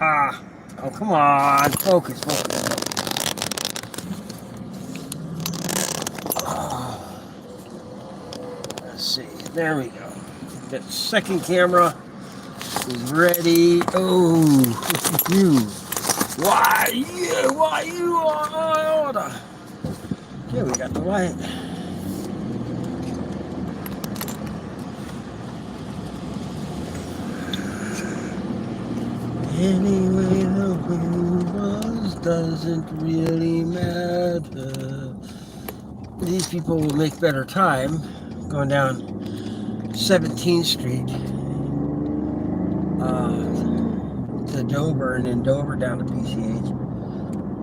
Ah, oh, come on. Focus, focus. Oh, let's see. There we go. That second camera is ready. Oh, you. Why you? Why you? Okay, we got the light. Anyway, the wind was doesn't really matter. These people will make better time going down 17th Street to Dover and then Dover down to PCH.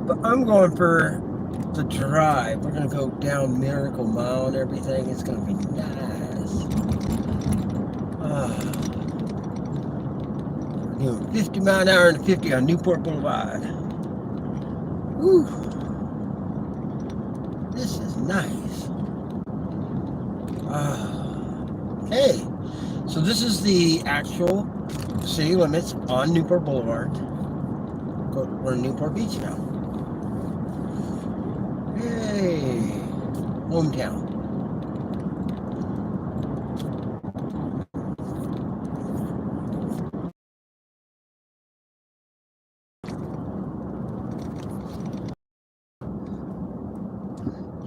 But I'm going for the drive. We're going to go down Miracle Mile and everything. It's going to be nice. We're doing 50 mile an hour and 50 on Newport Boulevard. Woo. This is nice. Okay. So this is the actual city limits on Newport Boulevard. We're in Newport Beach now. Hey, hometown.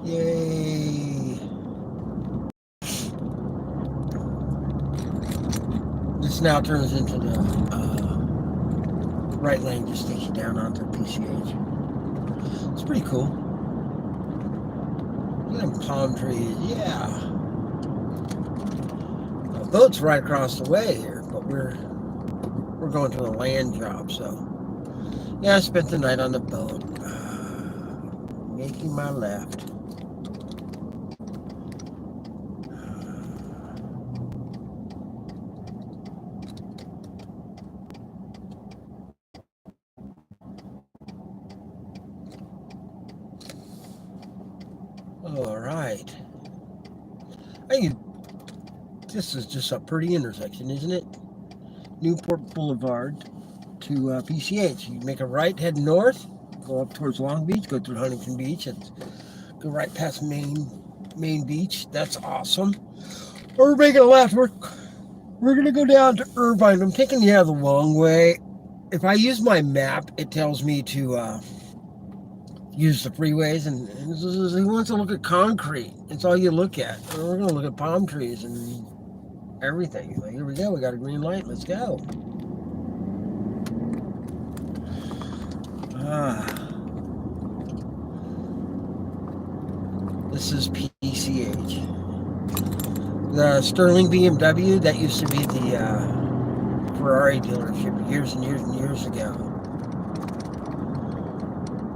Yay. This now turns into the right lane, just takes you down onto PCH. It's pretty cool. Look at them palm trees, yeah. The boat's right across the way here, but we're going to a land job, so yeah, I spent the night on the boat, making my left. All right. Hey, this is just a pretty intersection, isn't it? Newport Boulevard to PCH. You make a right, head north, go up towards Long Beach, go through Huntington Beach, and go right past Main Beach. That's awesome. We're making a left. We're going to go down to Irvine. I'm taking the other long way. If I use my map, it tells me to use the freeways, and he wants to look at concrete. It's all you look at. And we're going to look at palm trees and everything. Like, here we go. We got a green light. Let's go. This is PCH. The Sterling BMW, that used to be the Ferrari dealership years and years and years ago.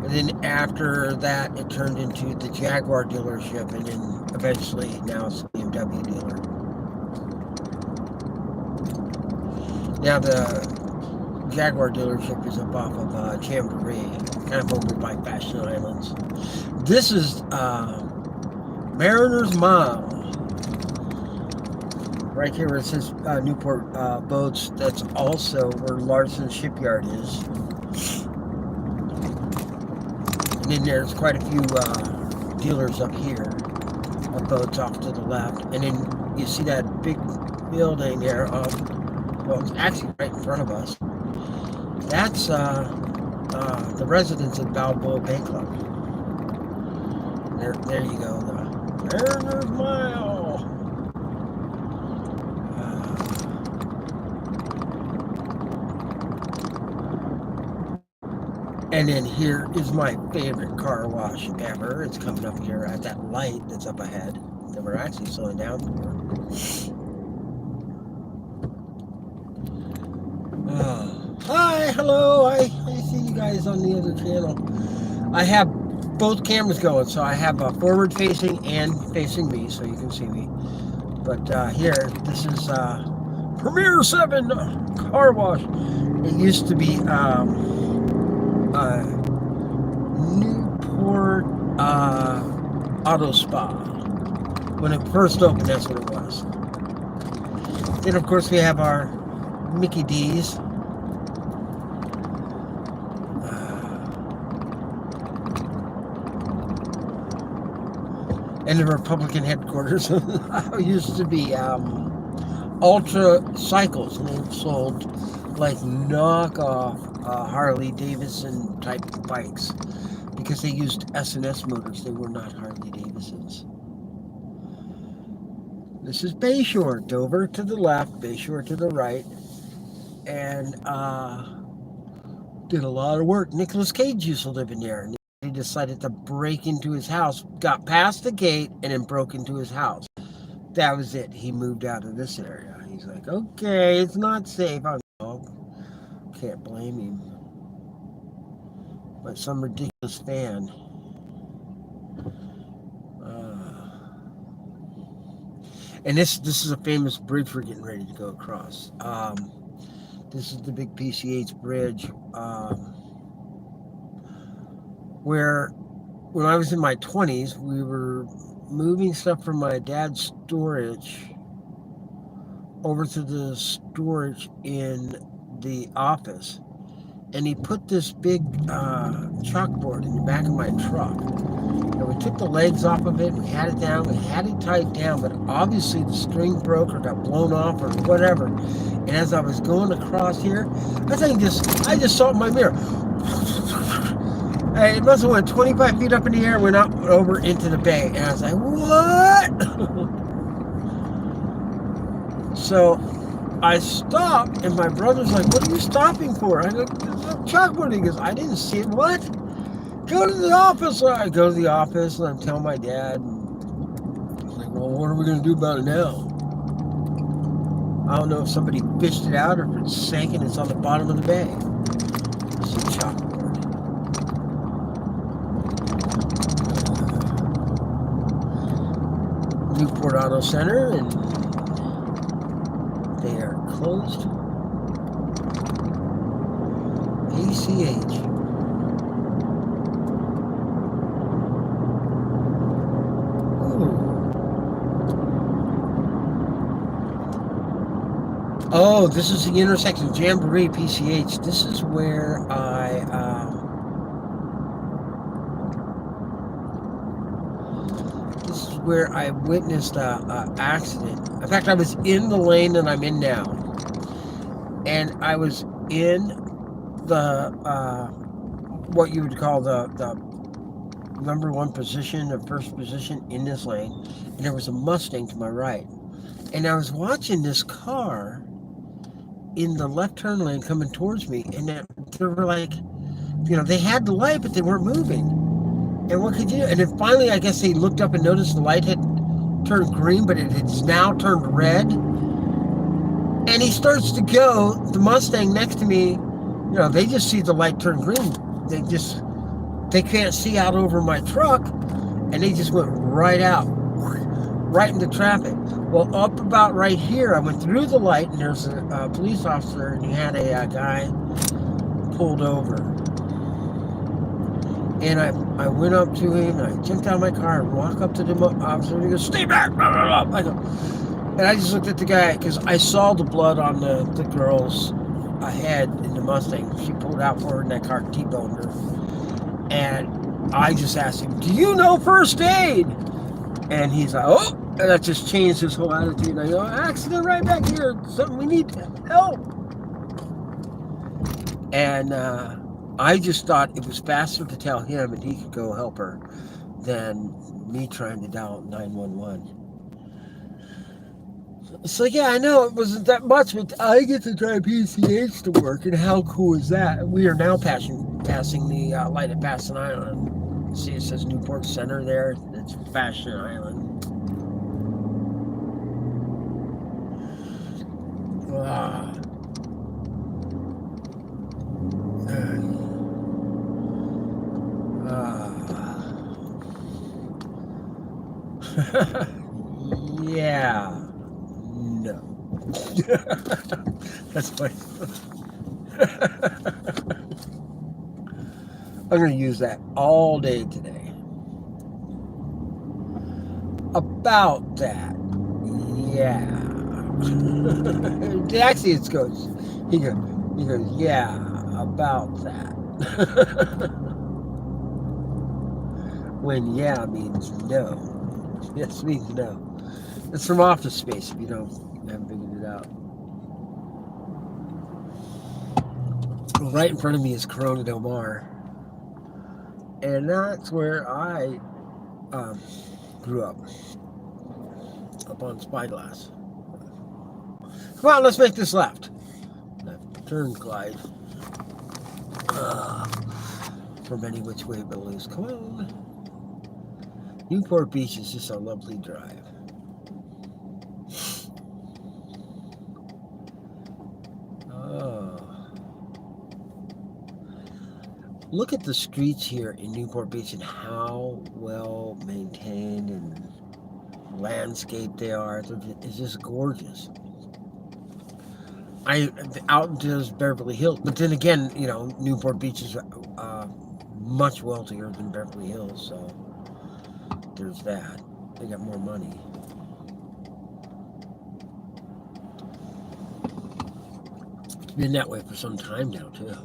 And then after that, it turned into the Jaguar dealership, and then eventually now it's the BMW dealer. Now the Jaguar dealership is up off of Jamboree, kind of over by Fashion Islands. This is Mariner's Mile. Right here where it says Newport Boats, that's also where Larson Shipyard is. And then there's quite a few dealers up here of boats off to the left. And then you see that big building there. Well, it's actually right in front of us. That's the residence of Balboa Bay Club. There you go. The Mariner's Mile. And then here is my favorite car wash ever. It's coming up here at that light that's up ahead that we're actually slowing down for. Hi, hello. I see you guys on the other channel. I have both cameras going, so I have forward facing and facing me, so you can see me. But here, this is Premier 7 car wash. It used to be Newport Auto Spa. When it first opened, that's what it was. Then, of course, we have our Mickey D's. And the Republican headquarters used to be Ultra Cycles, and they sold like knockoff Harley Davidson type bikes because they used S&S motors. They were not Harley Davidsons. This is Bayshore, Dover to the left, Bayshore to the right, and did a lot of work. Nicolas Cage used to live in there, and he decided to break into his house, got past the gate, and then broke into his house. That was it. He moved out of this area. He's like, okay, it's not safe. I can't blame him. But some ridiculous fan. And this is a famous bridge we're getting ready to go across. This is the big PCH bridge, where when I was in my 20s, we were moving stuff from my dad's storage over to the storage in the office. And he put this big chalkboard in the back of my truck. And we took the legs off of it, we had it down, we had it tied down, but obviously the string broke or got blown off or whatever. And as I was going across here, I just saw it in my mirror. It must have went 25 feet up in the air, went up over into the bay. And I was like, what? So I stopped, and my brother's like, what are you stopping for? I go, chalkboard. He goes, I didn't see it. What? Go to the office. I go to the office, and I'm telling my dad. I'm like, well, what are we going to do about it now? I don't know if somebody fished it out or if it's sank and it's on the bottom of the bay. It's a chalkboard. Newport Auto Center, and they are closed. ACH. Oh, this is the intersection, Jamboree, PCH. This is where I witnessed a accident. In fact, I was in the lane that I'm in now, and I was in the what you would call the number one position or first position in this lane, and there was a Mustang to my right, and I was watching this car in the left turn lane coming towards me, and they were like, they had the light, but they weren't moving. And what could you do? And then finally, I guess they looked up and noticed the light had turned green, but it has now turned red. And he starts to go, the Mustang next to me, they just see the light turn green. They can't see out over my truck, and they just went right out, right into traffic. Well, up about right here, I went through the light, and there's a police officer, and he had a guy pulled over. And I went up to him, and I jumped out of my car and walked up to the officer, and he goes, stay back! I go, and I just looked at the guy, because I saw the blood on the girl's head in the Mustang. She pulled out for her, and that car T-boned her. And I just asked him, do you know first aid? And he's like, oh! And that just changed his whole attitude. I go, accident right back here. Something we need help. And I just thought it was faster to tell him and he could go help her than me trying to dial 911. So yeah, I know it wasn't that much, but I get to drive PCH to work, and how cool is that? We are now passing the light at Fashion Island. See, it says Newport Center there. It's Fashion Island. Yeah. No. That's funny. I'm going to use that all day today. About that. Yeah. Actually, it goes. He goes, yeah, about that. When yeah means no. Yes means no. It's from Office Space if you haven't figured it out. Right in front of me is Corona Del Mar. And that's where I um, grew up on Spyglass. Come on, let's make this left. Left turn glide. From any which way but loose. Come on. Newport Beach is just a lovely drive. Oh. Look at the streets here in Newport Beach and how well maintained and landscaped they are. It's just gorgeous. Out into Beverly Hills, but then again, Newport Beach is much wealthier than Beverly Hills, so there's that. They got more money. It's been that way for some time now, too.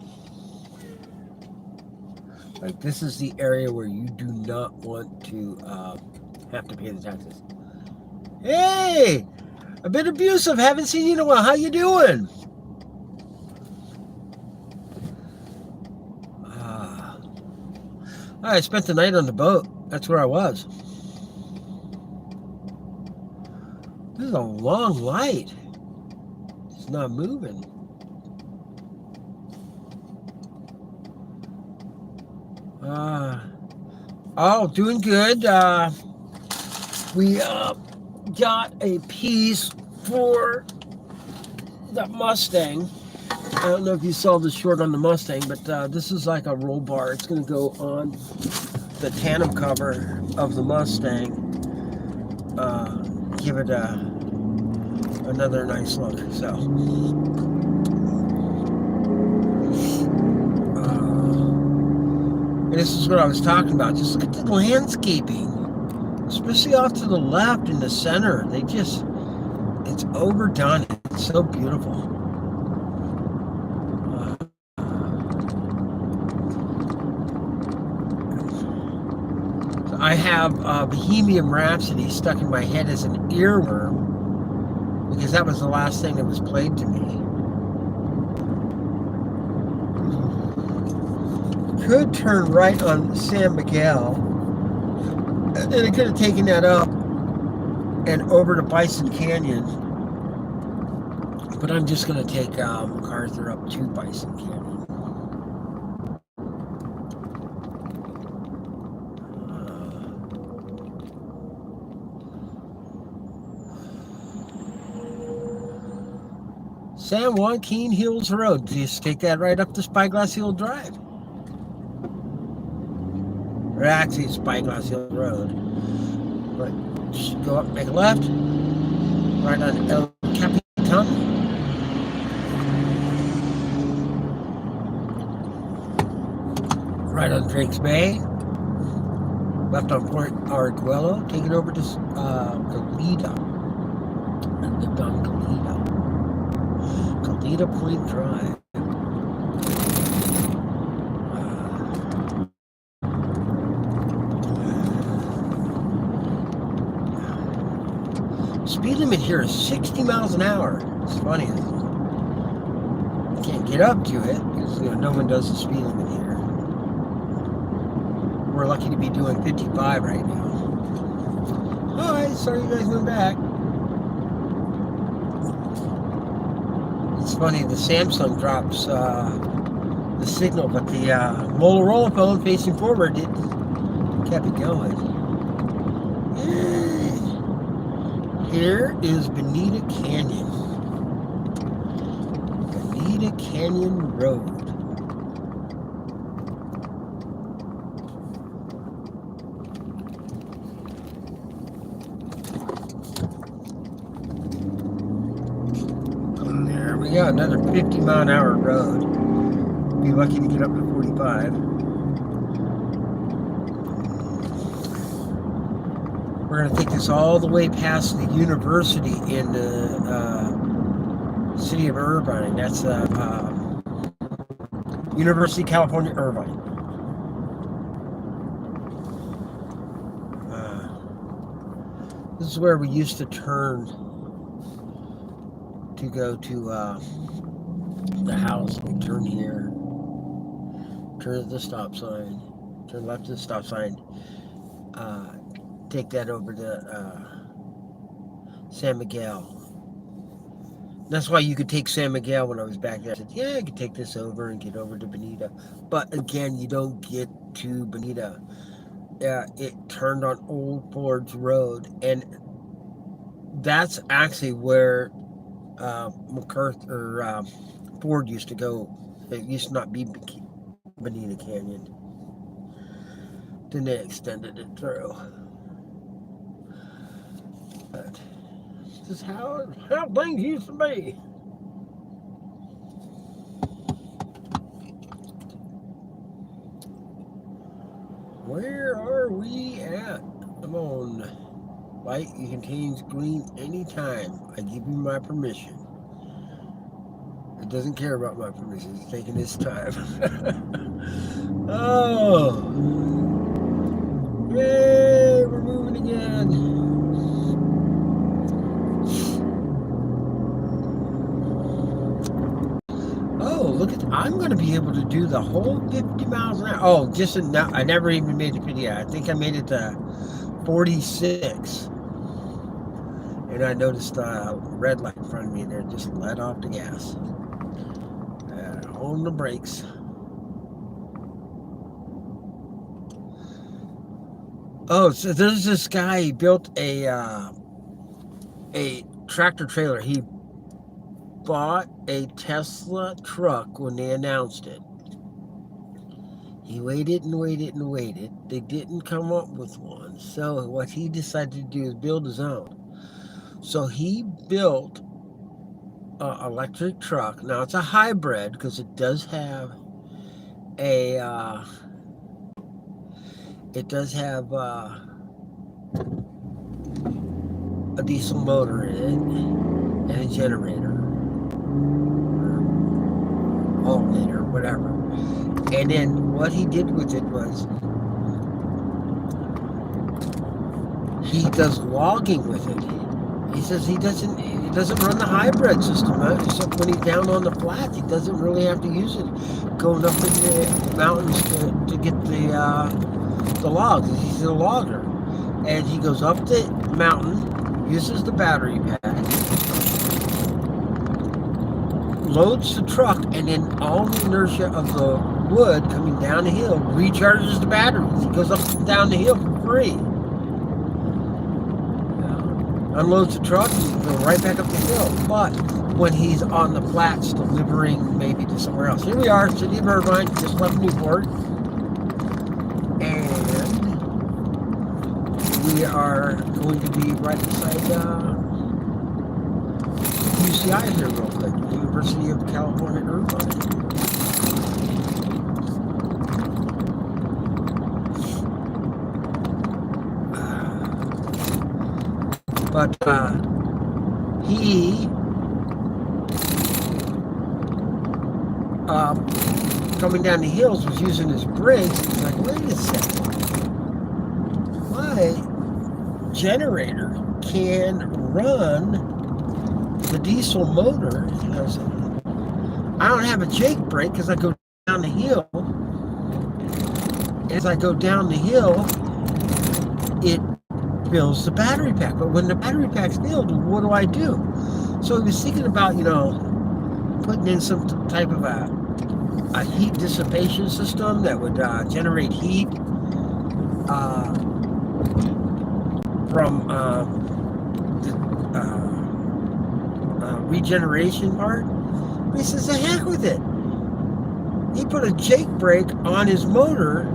Like, this is the area where you do not want to have to pay the taxes. Hey! A bit abusive. Haven't seen you in a while. How you doing? I spent the night on the boat. That's where I was. This is a long light. It's not moving. Doing good. We got a piece for the Mustang. I don't know if you saw the short on the Mustang, but this is like a roll bar. It's going to go on the tandem cover of the Mustang. Give it another nice look. So, and this is what I was talking about. Just look at the landscaping, especially off to the left in the center. It's overdone. It's so beautiful. I have Bohemian Rhapsody stuck in my head as an earworm because that was the last thing that was played to me. Could turn right on San Miguel, and it could have taken that up and over to Bison Canyon, but I'm just going to take MacArthur up to Bison Canyon. San Joaquin Hills Road. Just take that right up to Spyglass Hill Drive. Or actually, it's Spyglass Hill Road. But just go up, make a left. Right on El Capitan. Right on Drake's Bay. Left on Port Arguello. Take it over to Goleta. I lived on Goleta. Goleta Point Drive. Speed limit here is 60 miles an hour. It's funny. You can't get up to it because no one does the speed limit here. We're lucky to be doing 55 right now. Hi, sorry you guys went back. It's funny, the Samsung drops the signal, but the Motorola phone facing forward, it kept it going. Here is Bonita Canyon. Bonita Canyon Road. There we go, another 50 mile an hour road. Be lucky to get up to 45. We're going to take this all the way past the university in the city of Irvine. That's University of California, Irvine. This is where we used to turn to go to the house. We turn here, turn at the stop sign, turn left at the stop sign, uh, take that over to San Miguel. That's why you could take San Miguel when I was back there. I said, yeah, I could take this over and get over to Bonita. But again, you don't get to Bonita. It turned on Old Fords Road, and that's actually where MacArthur or Ford used to go. It used to not be Bonita Canyon. Then they extended it through. But this is how things used to be. Where are we at? Come on. Light contains green anytime. I give you my permission. It doesn't care about my permission. It's taking its time. Oh. Yay, we're moving again. Oh, look at, I'm going to be able to do the whole 50 miles an hour. Oh, just now, I never even made it 50. I think I made it to 46. And I noticed a red light in front of me there, just let off the gas. On the brakes. Oh, so there's this guy, he built a tractor trailer. He bought a Tesla truck when they announced it. He waited and waited and waited. They didn't come up with one. So what he decided to do is build his own. So he built an electric truck. Now it's a hybrid because it does have a diesel motor in it and a generator or alternator, whatever. And then what he did with it was he does logging with it. He says he doesn't run the hybrid system. Except when he's down on the flats, he doesn't really have to use it going up in the mountains to get the logs. He's a logger, and he goes up the mountain, uses the battery pack, loads the truck, and then all the inertia of the wood coming down the hill recharges the batteries. He goes up and down the hill for free. Unloads the truck and goes right back up the hill. But when he's on the flats delivering maybe to somewhere else. Here we are, City of Irvine, just left Newport. And we are going to be right beside UCI here real quick. University of California, Irvine. But he coming down the hills was using his brakes. He's like, wait a second, my generator can run the diesel motor. He goes, I don't have a Jake brake because I go down the hill. As I go down the hill, it fills the battery pack. But when the battery pack's filled, what do I do? So he was thinking about, putting in some type of a heat dissipation system that would generate heat from the regeneration part. But he says, the heck with it. He put a Jake brake on his motor,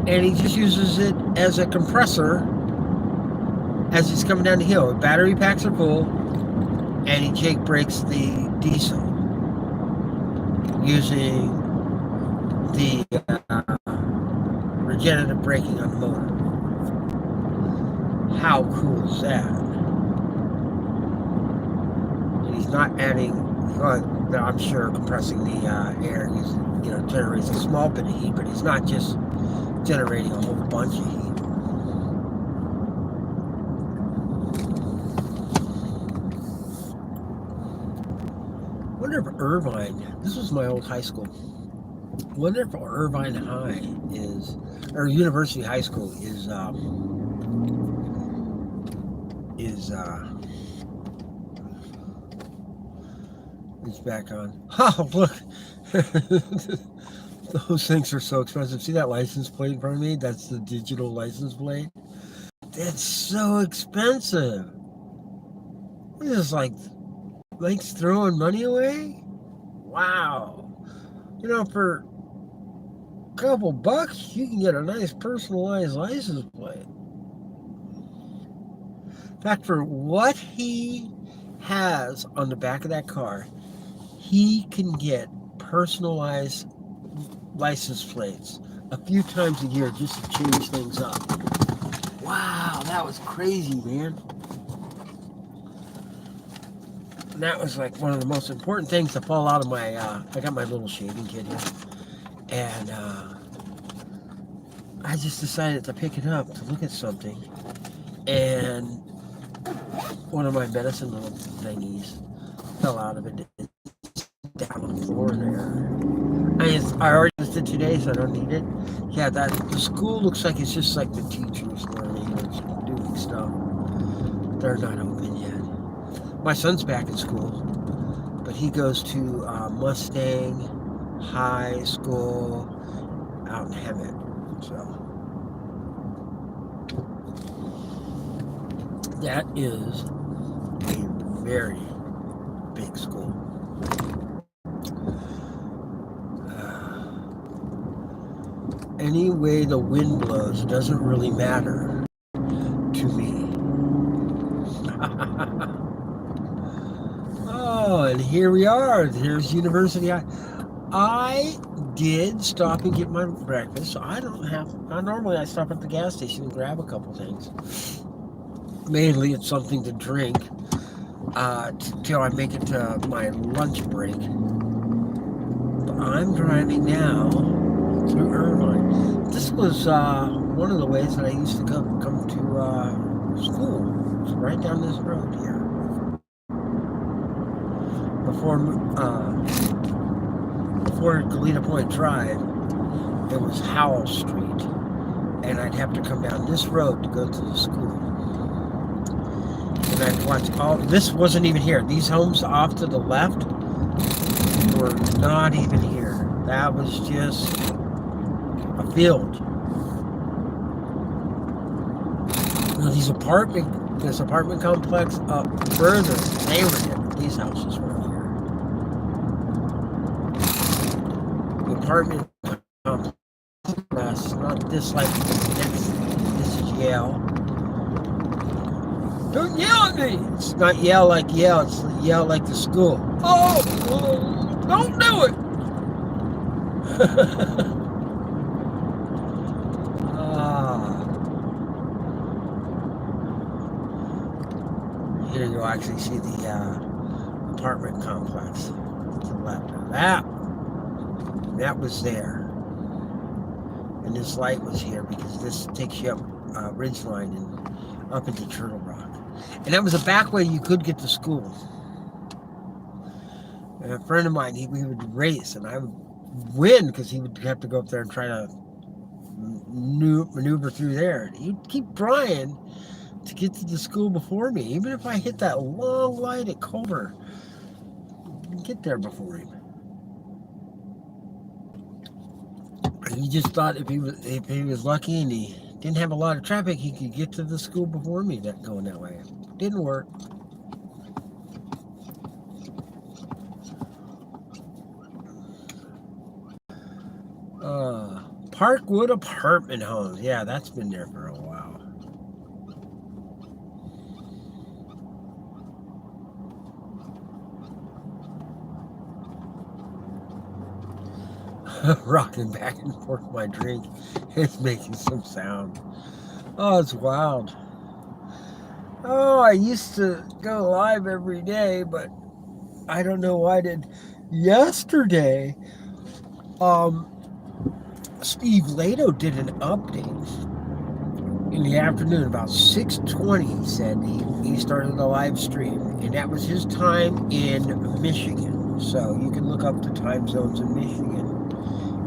and he just uses it as a compressor as he's coming down the hill. The battery packs are full, and he Jake brakes the diesel using the regenerative braking on the motor. How cool is that? And he's not adding, I'm sure, compressing the air. He's, generates a small bit of heat, but he's not just generating a whole bunch of heat. wonder if Irvine, this was my old high school. I wonder if Irvine High is, or University High School is back on. Oh, look. Those things are so expensive. See that license plate in front of me? That's the digital license plate. That's so expensive. What is this, like throwing money away? Wow. For a couple bucks, you can get a nice personalized license plate. In fact, for what he has on the back of that car, he can get personalized license plates a few times a year just to change things up. Wow, that was crazy, man. And that was like one of the most important things to fall out of my, I got my little shaving kit here. And I just decided to pick it up to look at something. And one of my medicine little thingies fell out of it. It's down on the floor there. I already used it today, so I don't need it. Yeah, the school looks like it's just like the teachers learning or doing stuff. They're not open yet. My son's back in school, but he goes to Mustang High School out in Hemet. So that is a very big school. Any way the wind blows doesn't really matter to me. Oh, and here we are. Here's University. I did stop and get my breakfast, so normally I stop at the gas station and grab a couple things. Mainly it's something to drink till I make it to my lunch break. But I'm driving now through Irvine. This was one of the ways that I used to come to school. It's right down this road here. Before Galena Point Drive, it was Howell Street, and I'd have to come down this road to go to the school. And I'd watch this wasn't even here. These homes off to the left were not even here. That was just a field. Now this apartment complex up further, they were here. These houses were here. The apartment complex, not this like this is Yale. Don't yell at me! It's not yell like Yale, it's yell like the school. Oh, don't do it! Here you'll actually see the apartment complex to the left of that was there. And this light was here because this takes you up Ridgeline and up into Turtle Rock. And that was a back way you could get to school. And a friend of mine, we would race, and I would win because he would have to go up there and try to maneuver through there. And he'd keep trying to get to the school before me. Even if I hit that long light at Culver, I'd get there before him. He just thought if he was lucky and he didn't have a lot of traffic, he could get to the school before me going that way. Didn't work. Parkwood Apartment Homes. Yeah, that's been there for a while. Rocking back and forth my drink. It's making some sound. Oh, it's wild. Oh, I used to go live every day, but I don't know why I did. Yesterday, Steve Lato did an update in the afternoon, about 6:20, he said he started a live stream, and that was his time in Michigan. So you can look up the time zones in Michigan.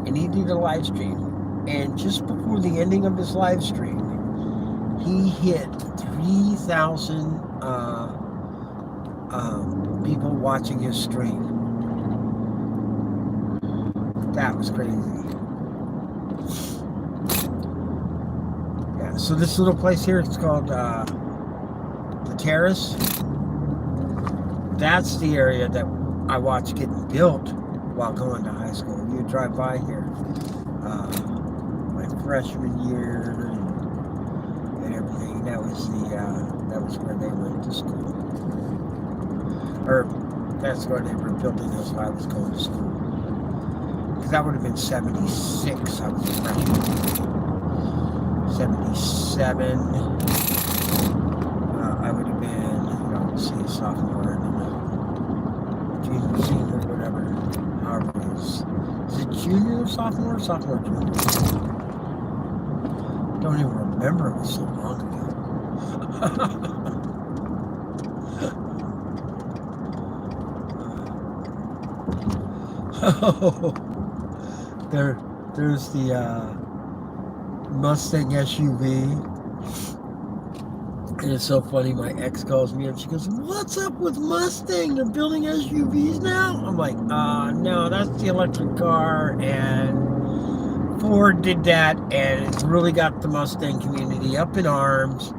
And he did a live stream. And just before the ending of his live stream, he hit 3,000 people watching his stream. That was crazy. Yeah, so this little place here, it's called the Terrace. That's the area that I watched getting built while going to high school. You would drive by here my freshman year and everything. That was where they went to school. Or that's where they were building this while I was going to school. Because that would have been 76. I was a freshman. 77. I would have been, say a sophomore and junior, senior, whatever. However it is. Is it junior or sophomore? Sophomore, junior. Don't even remember, it was so long ago. Oh, there's the Mustang SUV. And it's so funny, my ex calls me and she goes, "What's up with Mustang? They're building SUVs now?" I'm like, no, that's the electric car, and Ford did that, and it's really got the Mustang community up in arms.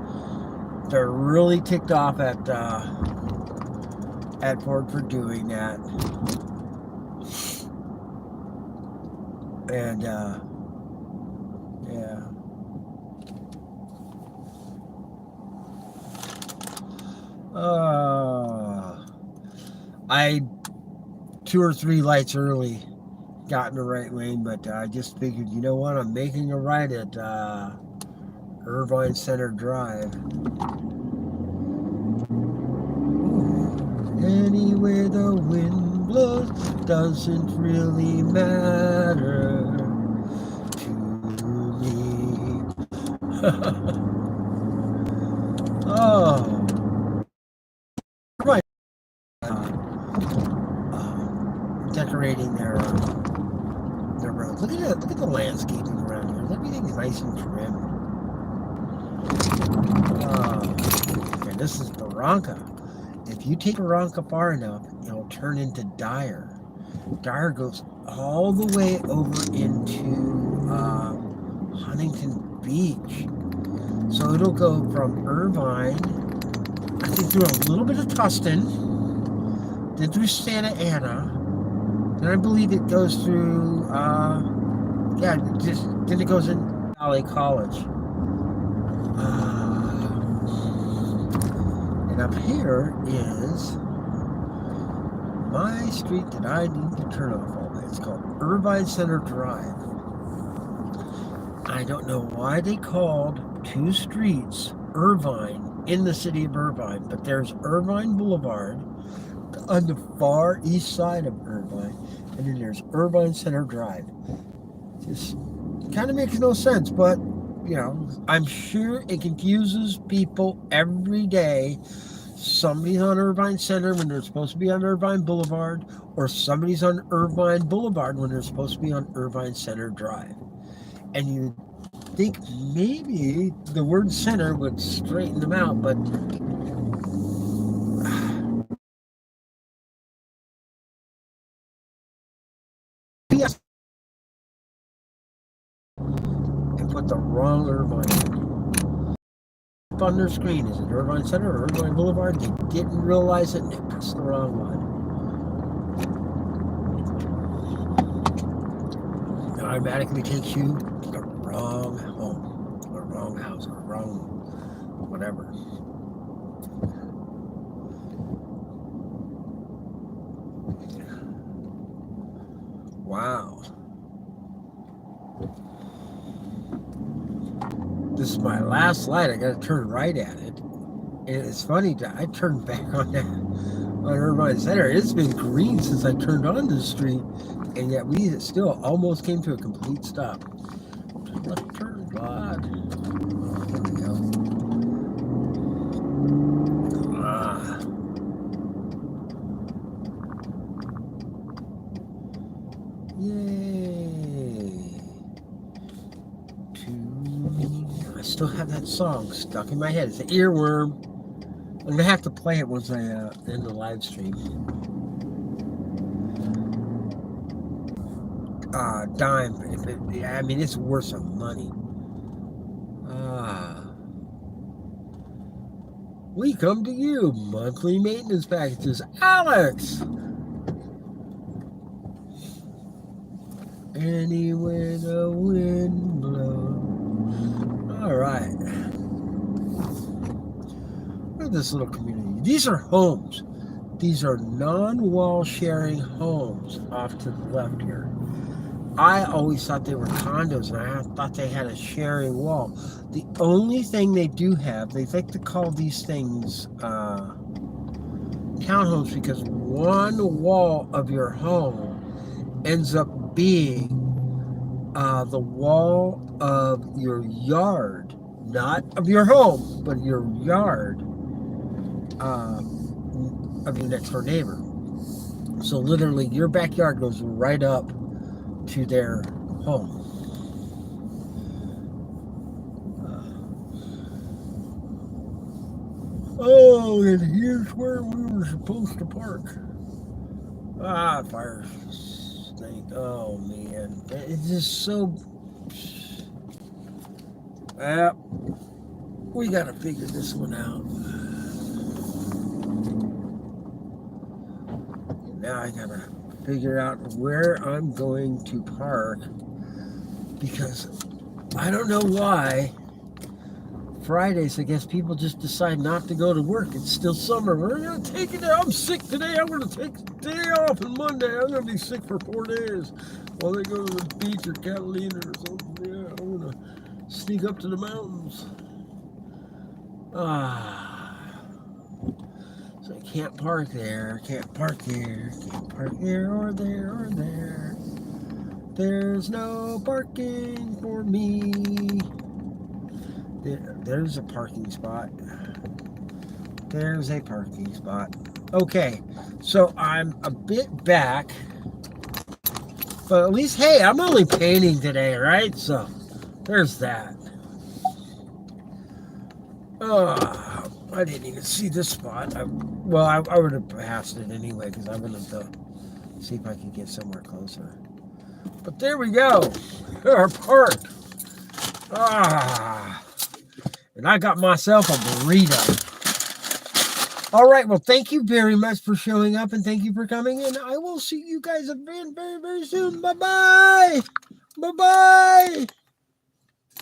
They're really ticked off at Ford for doing that. And yeah. I 2 or 3 lights early got in the right lane, but I just figured, you know what? I'm making a right at Irvine Center Drive. Anyway the wind blows doesn't really matter to me. Oh, right. Decorating their roads. Look at the landscaping around here. Everything's nice and trim. And this is Barranca. If you take Barranca far enough, it'll turn into Dyer. Dyer goes all the way over into Huntington Beach. So it'll go from Irvine, I think through a little bit of Tustin, then through Santa Ana, then I believe it goes through, then it goes in Valley College. And up here is my street that I need to turn off all day. It's called Irvine Center Drive. I don't know why they called 2 streets Irvine in the city of Irvine, but there's Irvine Boulevard on the far east side of Irvine, and then there's Irvine Center Drive. Just kind of makes no sense, but I'm sure it confuses people every day. Somebody's on Irvine Center when they're supposed to be on Irvine Boulevard, or somebody's on Irvine Boulevard when they're supposed to be on Irvine Center Drive. And you think maybe the word center would straighten them out, but yes, and put the wrong Irvine on their screen. Is it Irvine Center or Irvine Boulevard? They didn't realize it and they pressed the wrong one. It automatically takes you to the wrong home, or wrong house, or wrong whatever. Wow. This is my last light. I got to turn right at it. And it's funny, I turned back on that on Irvine Center. It's been green since I turned on the street, and yet we still almost came to a complete stop. Left turn, God. There we go. Yay. I still have that song stuck in my head. It's an earworm. I'm going to have to play it once I end the live stream. Dime. I mean, it's worth some money. We come to you, monthly maintenance packages. Alex! Anywhere the wind blows. All right. Look at this little community. These are homes. These are non-wall sharing homes off to the left here. I always thought they were condos, and I thought they had a sharing wall. The only thing they do have, they like to call these things townhomes, because one wall of your home ends up being the wall of your yard, not of your home, but your yard of your next door neighbor. So literally, your backyard goes right up to their home. Oh, and here's where we were supposed to park. Fire snake. Oh man, it's just so. We gotta figure this one out. Now I gotta figure out where I'm going to park, because I don't know why Fridays, I guess people just decide not to go to work. It's still summer. We're gonna take it. I'm sick today. I'm gonna take the day off, and Monday I'm gonna be sick for 4 days while they go to the beach or Catalina or something. Yeah, I'm gonna sneak up to the mountains. So I can't park there, can't park there, can't park there or there or there. There's no parking for me. There's a parking spot. There's a parking spot. Okay, so I'm a bit back, but at least, hey, I'm only painting today, right? So there's that. I didn't even see this spot. I would have passed it anyway, because I wanted to see if I could get somewhere closer. But there we go. Our park. And I got myself a burrito. All right, well, thank you very much for showing up, and thank you for coming in. I will see you guys again very, very soon. Bye-bye. Bye-bye.